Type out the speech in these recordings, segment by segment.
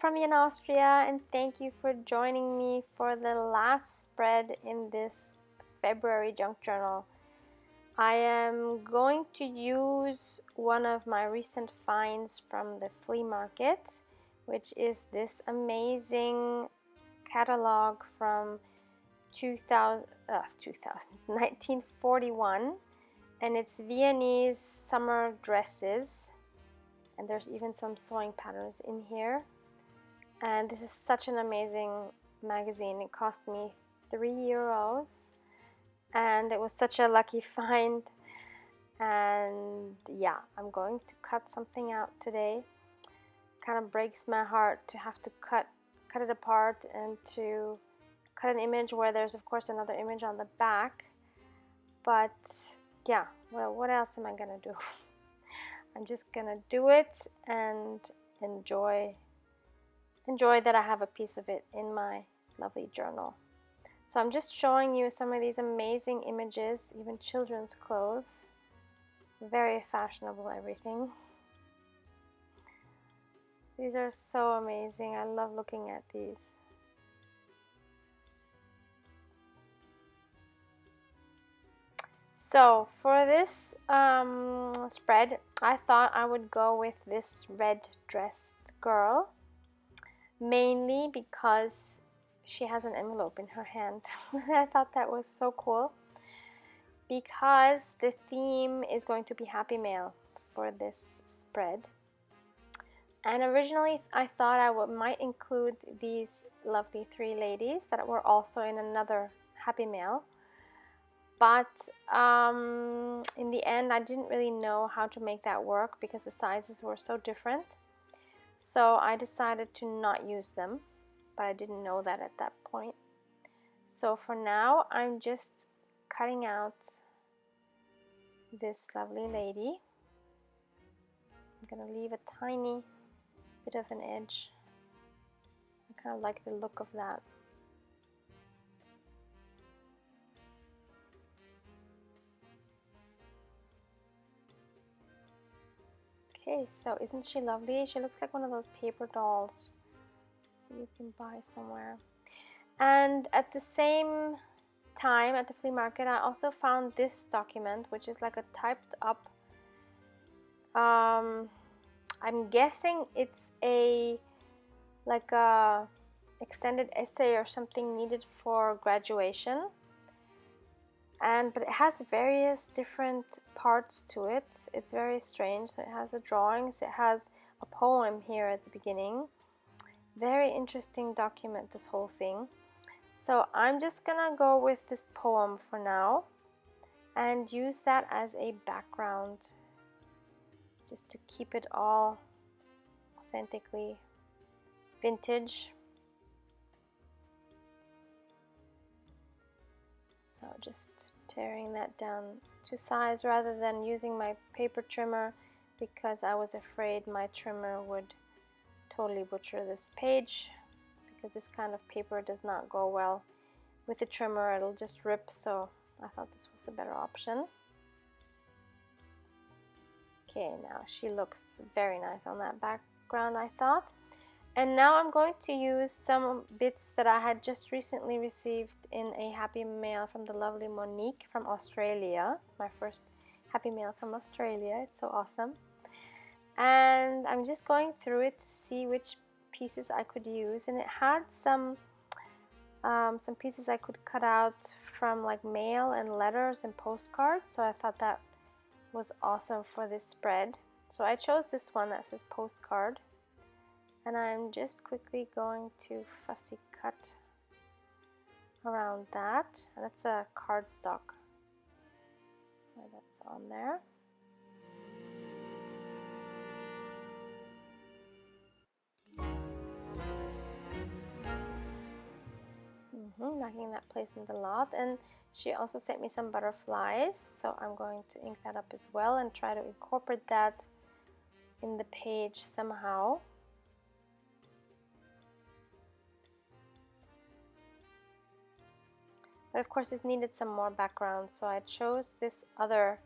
from Vienna, Austria, and thank you for joining me for the last spread in this February junk journal. I am going to use one of my recent finds from the flea market, which is this amazing catalog from 1941, and it's Viennese summer dresses, and there's even some sewing patterns in here. And this is such an amazing magazine. It cost me €3, and it was such a lucky find. And yeah, I'm going to cut something out today. Kind of breaks my heart to have to cut it apart and to cut an image where there's of course another image on the back. But yeah, well, what else am I gonna do? I'm just gonna do it and enjoy that I have a piece of it in my lovely journal. So I'm just showing you some of these amazing images, even children's clothes. Very fashionable, everything. These are so amazing. I love looking at these. So for this spread, I thought I would go with this red dressed girl, mainly because she has an envelope in her hand. I thought that was so cool, because the theme is going to be Happy Mail for this spread. And originally I thought I might include these lovely 3 ladies that were also in another Happy Mail. But in the end, I didn't really know how to make that work because the sizes were so different. So I decided to not use them, but I didn't know that at that point. So for now, I'm just cutting out this lovely lady. I'm gonna leave a tiny bit of an edge. I kind of like the look of that. Okay, so isn't she lovely? She looks like one of those paper dolls you can buy somewhere. And at the same time, at the flea market, I also found this document, which is like a typed up, I'm guessing it's like a extended essay or something needed for graduation. But it has various different parts to it. It's very strange. So it has the drawings, it has a poem here at the beginning. Very interesting document, this whole thing. So I'm just gonna go with this poem for now and use that as a background, just to keep it all authentically vintage. So just tearing that down to size rather than using my paper trimmer, because I was afraid my trimmer would totally butcher this page, because this kind of paper does not go well with the trimmer. It'll just rip, so I thought this was a better option. Okay, now she looks very nice on that background, I thought. And now I'm going to use some bits that I had just recently received in a Happy Mail from the lovely Monique from Australia. My first Happy Mail from Australia. It's so awesome. And I'm just going through it to see which pieces I could use. And it had some pieces I could cut out from like mail and letters and postcards. So I thought that was awesome for this spread. So I chose this one that says postcard. And I'm just quickly going to fussy cut around that. That's a cardstock. That's on there. Liking that placement a lot. And she also sent me some butterflies, so I'm going to ink that up as well and try to incorporate that in the page somehow. But of course, this needed some more background, so I chose this other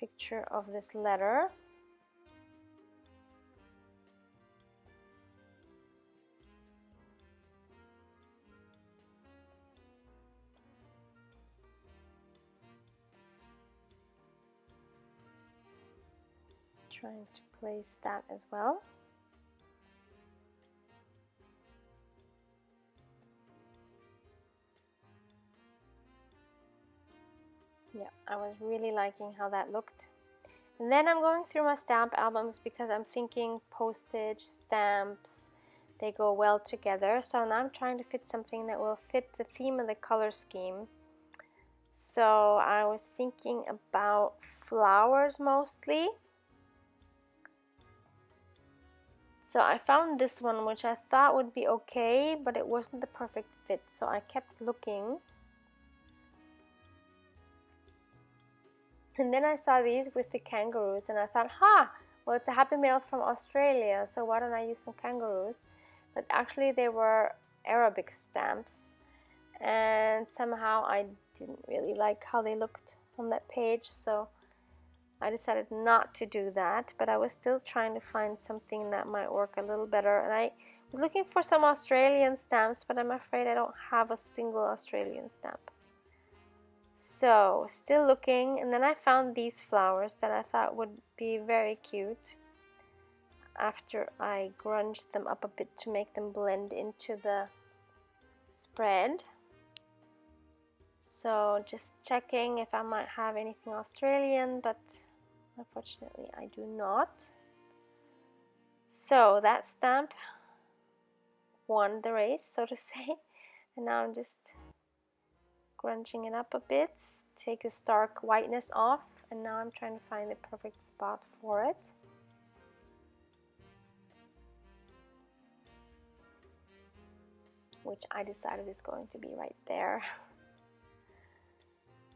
picture of this letter. Trying to place that as well. Yeah, I was really liking how that looked. And then I'm going through my stamp albums because I'm thinking postage, stamps, they go well together. So now I'm trying to fit something that will fit the theme of the color scheme. So I was thinking about flowers mostly. So I found this one, which I thought would be okay, but it wasn't the perfect fit. So I kept looking. And then I saw these with the kangaroos, and I thought, well, it's a Happy Mail from Australia, so why don't I use some kangaroos? But actually they were Arabic stamps, and somehow I didn't really like how they looked on that page, so I decided not to do that. But I was still trying to find something that might work a little better, and I was looking for some Australian stamps, but I'm afraid I don't have a single Australian stamp. So still looking, and then I found these flowers that I thought would be very cute after I grunged them up a bit to make them blend into the spread. So just checking if I might have anything Australian, but unfortunately I do not. So that stamp won the race, so to say, and now I'm just grunging it up a bit, take the stark whiteness off, and now I'm trying to find the perfect spot for it. Which I decided is going to be right there.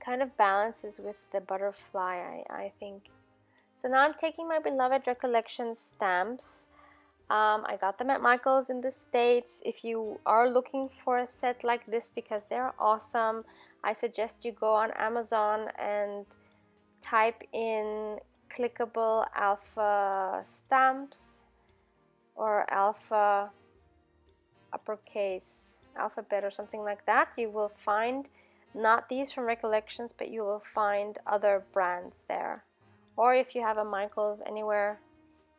Kind of balances with the butterfly, I think. So now I'm taking my beloved Recollection stamps. I got them at Michael's in the States. If you are looking for a set like this because they're awesome, I suggest you go on Amazon and type in clickable alpha stamps or alpha uppercase alphabet or something like that. You will find not these from Recollections, but you will find other brands there. Or if you have a Michael's anywhere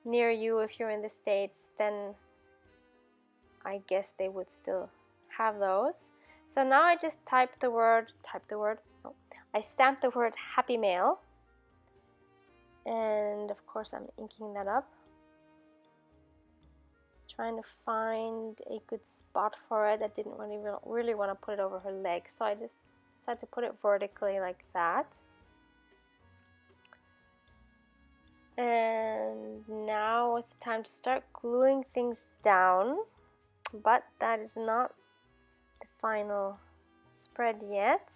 near you, if you're in the States, then I guess they would still have those. So now I just I stamped the word Happy Mail, and of course I'm inking that up, trying to find a good spot for it. I didn't really want to put it over her leg, so I just decided to put it vertically like that. And now it's time to start gluing things down, but that is not the final spread yet.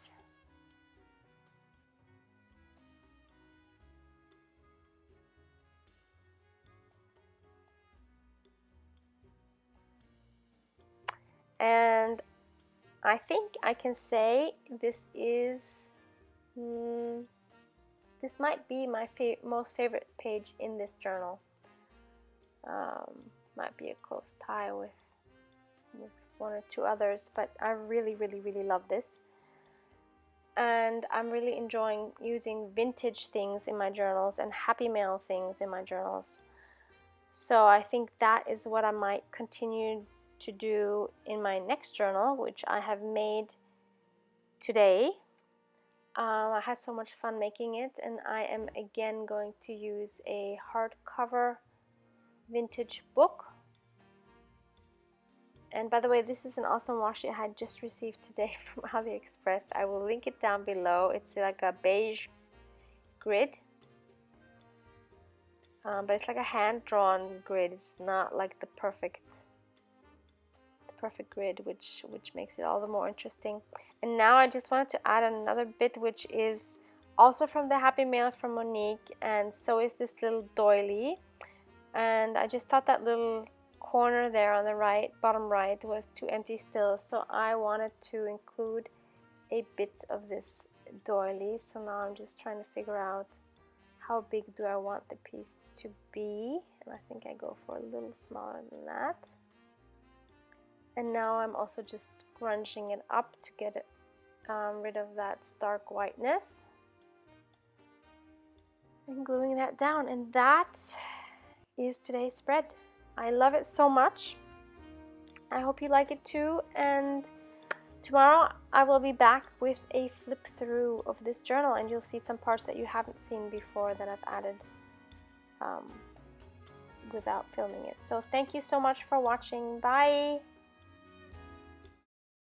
And I think I can say this might be my most favorite page in this journal. Might be a close tie with one or two others, but I really love this. And I'm really enjoying using vintage things in my journals and Happy Mail things in my journals. So I think that is what I might continue to do in my next journal, which I have made today. I had so much fun making it, and I am again going to use a hardcover vintage book. And by the way, this is an awesome washi I had just received today from AliExpress. I will link it down below. It's like a beige grid, but it's like a hand-drawn grid. It's not like the perfect grid, which makes it all the more interesting. And now I just wanted to add another bit, which is also from the Happy Mail from Monique, and so is this little doily. And I just thought that little corner there on the right, bottom right, was too empty still, so I wanted to include a bit of this doily. So now I'm just trying to figure out how big do I want the piece to be, and I think I go for a little smaller than that. And now I'm also just grunging it up to get it rid of that stark whiteness. and gluing that down, and that is today's spread. I love it so much. I hope you like it too, and tomorrow I will be back with a flip through of this journal, and you'll see some parts that you haven't seen before that I've added without filming it. So thank you so much for watching. Bye!